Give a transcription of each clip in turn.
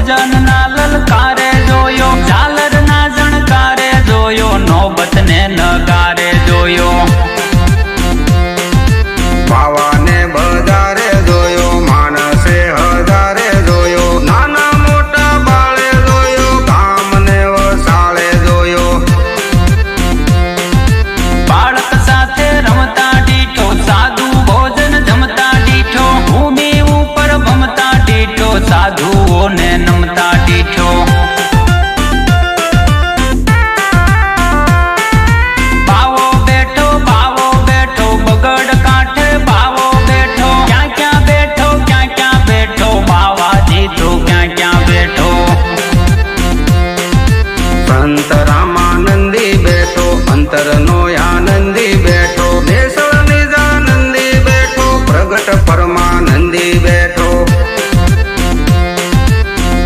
ભજન ના લલકારે જોયો, ઝાલર ના જણકારે જોયો, નોબત ને નગારે જોયો, બાવાને બજારે જોયો, માણસે હજારે જોયો, નાના મોટા બાળે જોયો, ગામને વસાળે જોયો, બાળક સાથે રમતા ડીઠો, સાધુ ભોજન જમતા ડીઠો, ભૂમિ ઉપર ભમતા ડીઠો, સાધુઓને નમતા ડીઠો, બાવો બેઠો બગડ કાંઠે બાવો બેઠો, ક્યાં ક્યાં બેઠો બાવાજી તો ક્યાં બેઠો, સંત રામાનંદી બેઠો, અંતરનો આનંદી બેઠો, દેશળ નિજાનંદી બેઠો, પ્રગટ પરમાનંદી બેઠો,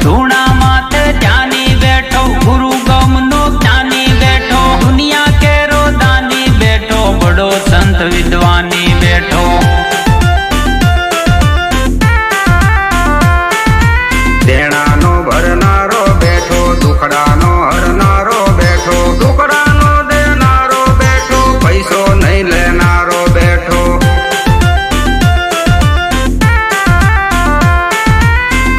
ધૂણા માથે જ્ઞાની બેઠો, ગુરુ ગમનો જ્ઞાની બેઠો, દુનિયા કેરો દાની બેઠો, બડો સંત વિદ્વાની બેઠો, દેણાનો ભરનારો બેઠો, દુખડાનો હરનારો બેઠો, દુખડાનો દેનારો બેઠો, પૈસો નહીં લેનારો બેઠો,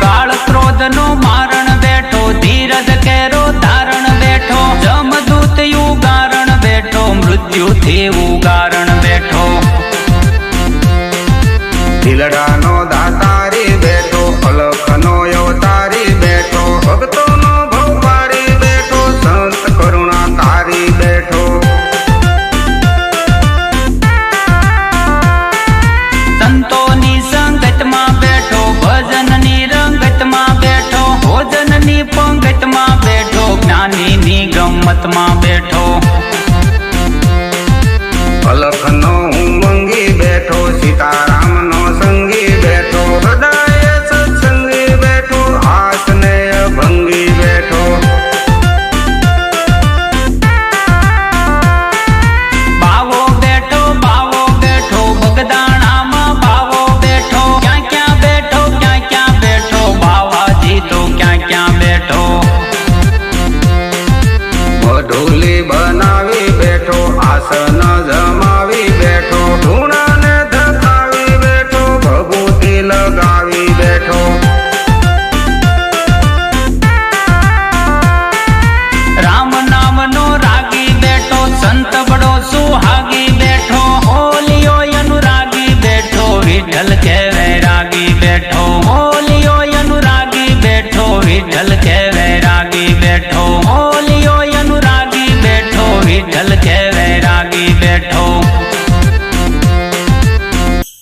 કાળ ક્રોધનો મારણ બેઠો, ધીરજ કેરો ધારણ બેઠો, જમદૂત યુગારણ બેઠો, મૃત્યુથી ઉગારણ બેઠો, દિલડાનો દાતારી બેઠો, અલખનો અવતારી બેઠો, ભક્તોનો ભવપારી બેઠો, સંત કરુણા તારી બેઠો, સંતોની સંગતમાં બેઠો, ભજનની રંગતમાં બેઠો, ભોજનની પંગતમાં બેઠો, જ્ઞાનીની ગમ્મતમાં બેઠો, અલખનો ઉમંગી બેઠો, સીતારામનો સંગી બેઠો, હૃદય સત્સંગી બેઠો, આસને ભંગી બેઠો, બાવો બેઠો બગદાણામાં બાવો બેઠો, ક્યાં બેઠો બાવાજી તો ક્યાં બેઠો, મઢુલી બનાવી બેઠો, આસન જમાવી બેઠો, ધૂણાને ધકાવી બેઠો, ભભૂતિ લગાવી બેઠો, રામ નામનો રાગી બેઠો, સંત બડો સુહાગી બેઠો, હોલિયો અનુરાગી બેઠો, વિઠ્ઠલ કે વૈરાગી બેઠો, હોલિયો અનુરાગી બેઠો, વિઠ્ઠલ કે વૈરાગી બેઠો, હોલિયો અનુરાગી બેઠો, વિઠ્ઠલ કે વૈરાગી બેઠો.